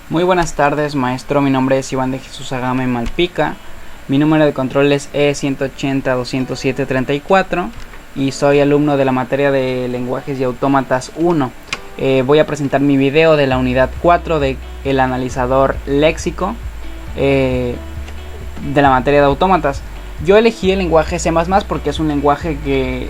Muy buenas tardes, maestro. Mi nombre es Iván de Jesús Agame Malpica. Mi número de control es E180-207-34 y soy alumno de la materia de lenguajes y autómatas 1. Voy a presentar mi video de la unidad 4 de el analizador léxico de la materia de autómatas. Yo elegí el lenguaje C++ porque es un lenguaje que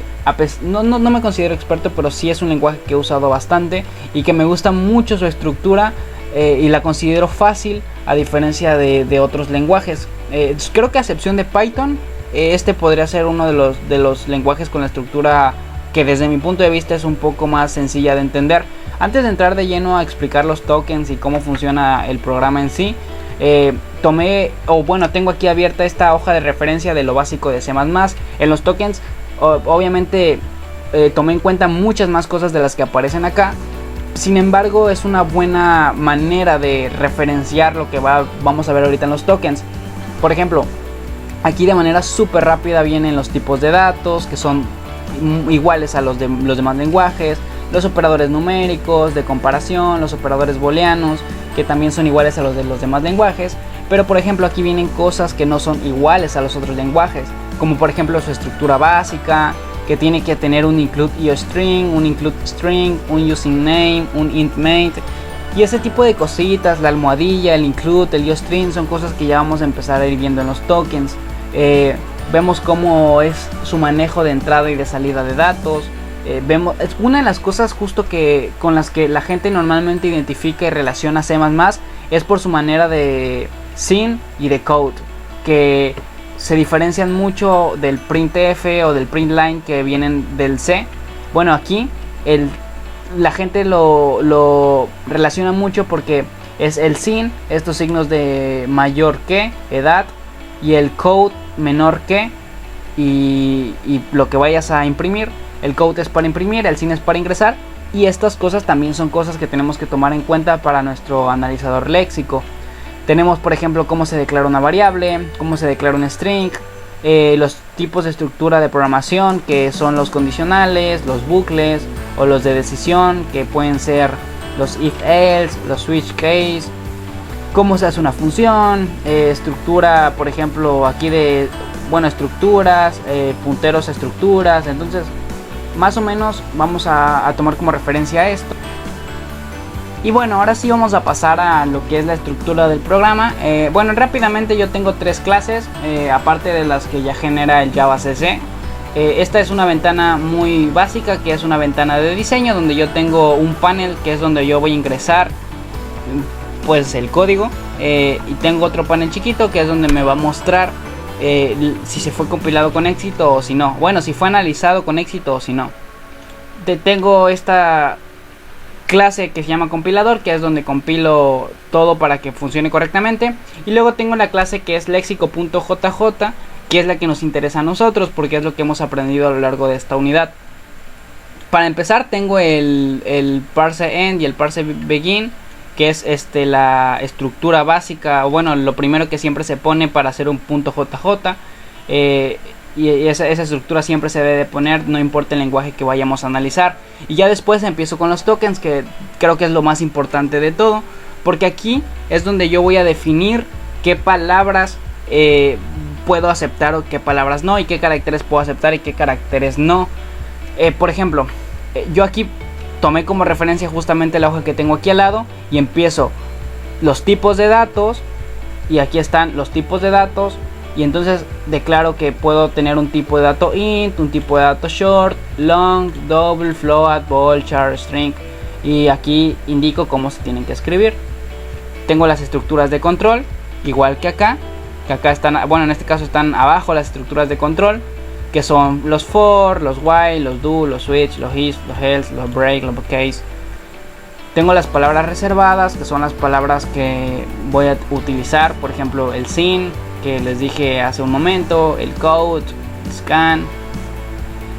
no me considero experto, pero sí es un lenguaje que he usado bastante y que me gusta mucho su estructura. Y la considero fácil a diferencia de otros lenguajes. Creo que a excepción de Python, este podría ser uno de los lenguajes con la estructura que desde mi punto de vista es un poco más sencilla de entender. Antes de entrar de lleno a explicar los tokens y cómo funciona el programa en sí, tengo aquí abierta esta hoja de referencia de lo básico de C++. En los tokens obviamente tomé en cuenta muchas más cosas de las que aparecen acá. Sin embargo, es una buena manera de referenciar lo que vamos a ver ahorita en los tokens. Por ejemplo, aquí de manera súper rápida vienen los tipos de datos, que son iguales a los de los demás lenguajes, los operadores numéricos de comparación, los operadores booleanos, que también son iguales a los de los demás lenguajes. Pero por ejemplo, aquí vienen cosas que no son iguales a los otros lenguajes, como por ejemplo su estructura básica, que tiene que tener un include IOString, un include string, un using name, un int mate y ese tipo de cositas. La almohadilla, el include, el IOString son cosas que ya vamos a empezar a ir viendo en los tokens. Vemos cómo es su manejo de entrada y de salida de datos. Es una de las cosas justo con las que la gente normalmente identifica y relaciona C++ es por su manera de sin y de code, que se diferencian mucho del printf o del printline que vienen del C. Bueno, aquí la gente lo relaciona mucho porque es el sin, estos signos de mayor que, edad, y el code menor que, y lo que vayas a imprimir. El code es para imprimir, el sin es para ingresar, y estas cosas también son cosas que tenemos que tomar en cuenta para nuestro analizador léxico. Tenemos por ejemplo cómo se declara una variable, cómo se declara un string, los tipos de estructura de programación que son los condicionales, los bucles o los de decisión, que pueden ser los if else, los switch case, cómo se hace una función, estructura por ejemplo aquí de estructuras, punteros a estructuras. Entonces más o menos vamos a tomar como referencia esto. Y bueno, ahora sí vamos a pasar a lo que es la estructura del programa. Rápidamente yo tengo tres clases, aparte de las que ya genera el Java CC. Esta es una ventana muy básica, que es una ventana de diseño, donde yo tengo un panel que es donde yo voy a ingresar pues el código. Y tengo otro panel chiquito que es donde me va a mostrar si se fue compilado con éxito o si no. Bueno, si fue analizado con éxito o si no. Tengo esta clase que se llama compilador, que es donde compilo todo para que funcione correctamente, y luego tengo la clase que es lexico.jj, que es la que nos interesa a nosotros porque es lo que hemos aprendido a lo largo de esta unidad. Para empezar tengo el parse end y el parse begin, que es la estructura básica, o lo primero que siempre se pone para hacer un .jj. Y esa estructura siempre se debe de poner, no importa el lenguaje que vayamos a analizar. Y ya después empiezo con los tokens, que creo que es lo más importante de todo, porque aquí es donde yo voy a definir qué palabras puedo aceptar o qué palabras no, y qué caracteres puedo aceptar y qué caracteres no. Por ejemplo, yo aquí tomé como referencia justamente la hoja que tengo aquí al lado y empiezo los tipos de datos, y aquí están los tipos de datos. Y entonces declaro que puedo tener un tipo de dato int, un tipo de dato short, long, double, float, bool, char, string. Y aquí indico cómo se tienen que escribir. Tengo las estructuras de control, igual que acá están, en este caso están abajo las estructuras de control, que son los for, los while, los do, los switch, los if, los else, los break, los case. Tengo las palabras reservadas, que son las palabras que voy a utilizar, por ejemplo el sin, que les dije hace un momento, el code, el scan,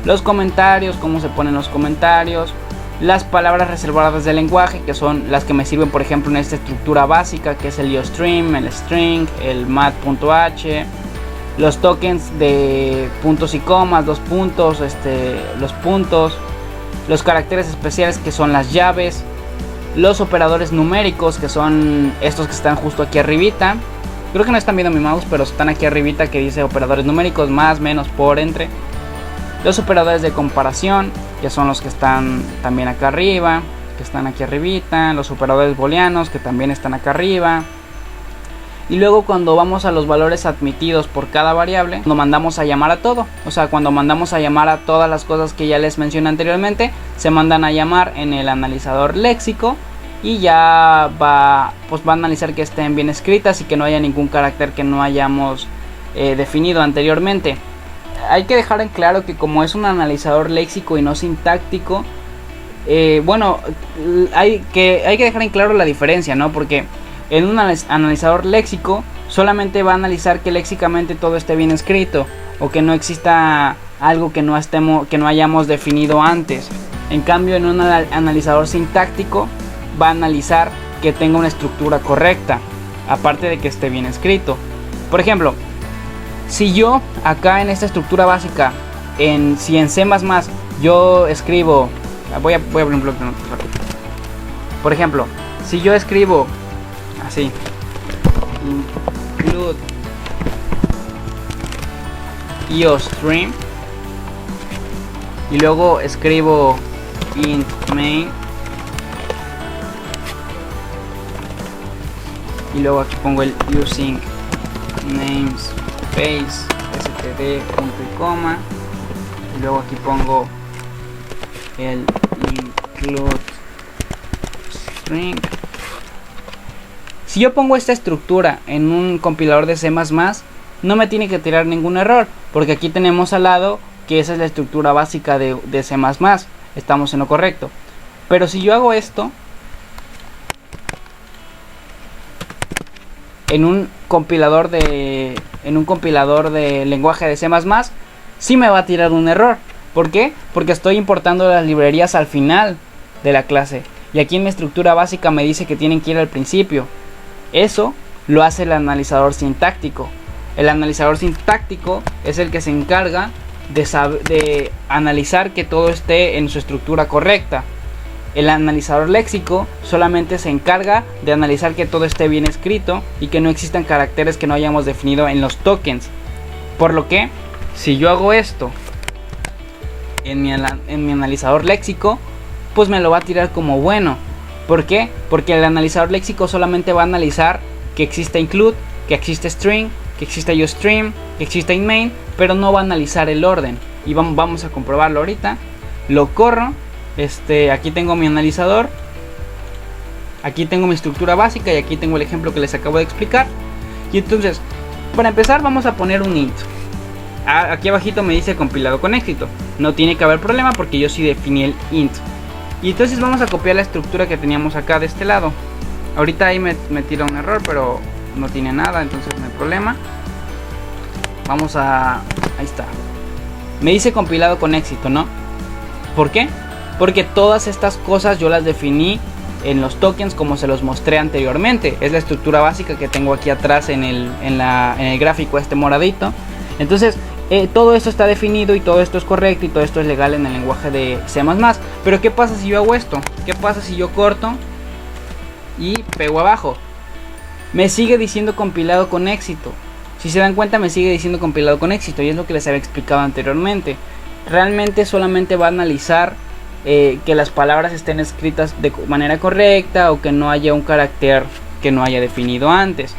los comentarios, cómo se ponen los comentarios, las palabras reservadas del lenguaje, que son las que me sirven por ejemplo en esta estructura básica, que es el IOStream, el string, el mat.h, los tokens de puntos y comas, dos puntos, los puntos, los caracteres especiales, que son las llaves, los operadores numéricos, que son estos que están justo aquí arribita. Creo que no están viendo mi mouse, pero están aquí arribita, que dice operadores numéricos, más, menos, por, entre. Los operadores de comparación, que son los que están también acá arriba, que están aquí arribita. Los operadores booleanos, que también están acá arriba. Y luego cuando vamos a los valores admitidos por cada variable, lo mandamos a llamar a todo. O sea, cuando mandamos a llamar a todas las cosas que ya les mencioné anteriormente, se mandan a llamar en el analizador léxico. Y ya va a analizar que estén bien escritas y que no haya ningún carácter que no hayamos definido anteriormente. Hay que dejar en claro que como es un analizador léxico y no sintáctico, hay que dejar en claro la diferencia, ¿no? Porque en un analizador léxico solamente va a analizar que léxicamente todo esté bien escrito o que no exista algo que no hayamos definido antes. En cambio, en un analizador sintáctico va a analizar que tenga una estructura correcta, aparte de que esté bien escrito. Por ejemplo, si yo acá en esta estructura básica, si en C++ yo escribo, voy a abrir un bloque de notas rápido. Por ejemplo, si yo escribo así, include iostream, y luego escribo int main, y luego aquí pongo el using namespace std punto y coma, y luego aquí pongo el include string. Si yo pongo esta estructura en un compilador de C++, no me tiene que tirar ningún error, porque aquí tenemos al lado que esa es la estructura básica de C++, estamos en lo correcto. Pero si yo hago esto en un compilador de lenguaje de C++, sí me va a tirar un error. ¿Por qué? Porque estoy importando las librerías al final de la clase, y aquí en mi estructura básica me dice que tienen que ir al principio. Eso lo hace el analizador sintáctico. El analizador sintáctico es el que se encarga de analizar que todo esté en su estructura correcta. El analizador léxico solamente se encarga de analizar que todo esté bien escrito y que no existan caracteres que no hayamos definido en los tokens. Por lo que, si yo hago esto en mi analizador léxico, pues me lo va a tirar como bueno. ¿Por qué? Porque el analizador léxico solamente va a analizar que exista include, que existe string, que exista useStream, que exista inMain, pero no va a analizar el orden. Y vamos a comprobarlo ahorita. Lo corro. Aquí tengo mi analizador, aquí tengo mi estructura básica y aquí tengo el ejemplo que les acabo de explicar. Y entonces, para empezar, vamos a poner un int. Aquí abajito me dice compilado con éxito. No tiene que haber problema porque yo sí definí el int. Y entonces vamos a copiar la estructura que teníamos acá de este lado. Ahorita ahí me tira un error, pero no tiene nada, entonces no hay problema. Ahí está. Me dice compilado con éxito, ¿no? ¿Por qué? Porque todas estas cosas yo las definí en los tokens como se los mostré anteriormente. Es la estructura básica que tengo aquí atrás en el gráfico este moradito. Entonces todo esto está definido y todo esto es correcto y todo esto es legal en el lenguaje de C++. Pero ¿qué pasa si yo hago esto? ¿Qué pasa si yo corto y pego abajo? Me sigue diciendo compilado con éxito. Si se dan cuenta, me sigue diciendo compilado con éxito, y es lo que les había explicado anteriormente. Realmente solamente va a analizar que las palabras estén escritas de manera correcta o que no haya un carácter que no haya definido antes.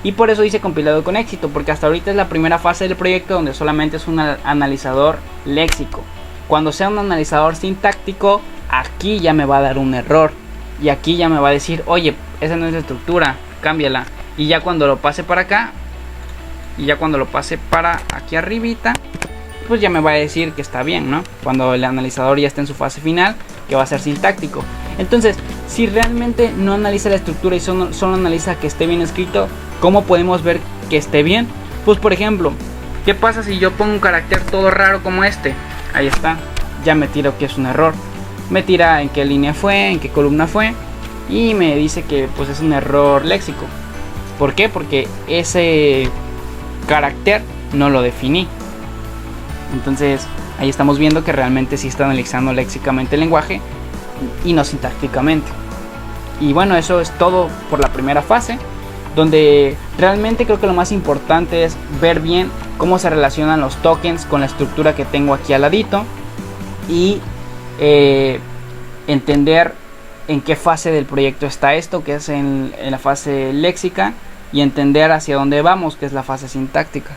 Y por eso dice compilado con éxito, porque hasta ahorita es la primera fase del proyecto donde solamente es un analizador léxico. Cuando sea un analizador sintáctico, aquí ya me va a dar un error. Y aquí ya me va a decir, oye, esa no es la estructura, cámbiala. Y ya cuando lo pase para acá, y ya cuando lo pase para aquí arribita, pues ya me va a decir que está bien, ¿no? Cuando el analizador ya esté en su fase final, que va a ser sintáctico. Entonces, si realmente no analiza la estructura y solo analiza que esté bien escrito, ¿cómo podemos ver que esté bien? Pues por ejemplo, ¿qué pasa si yo pongo un carácter todo raro como este? Ahí está, ya me tira que es un error. Me tira en qué línea fue, en qué columna fue, y me dice que pues es un error léxico. ¿Por qué? Porque ese carácter no lo definí. Entonces ahí estamos viendo que realmente sí está analizando léxicamente el lenguaje y no sintácticamente. Y bueno, eso es todo por la primera fase, donde realmente creo que lo más importante es ver bien cómo se relacionan los tokens con la estructura que tengo aquí al ladito, y entender en qué fase del proyecto está esto, que es en la fase léxica, y entender hacia dónde vamos, que es la fase sintáctica.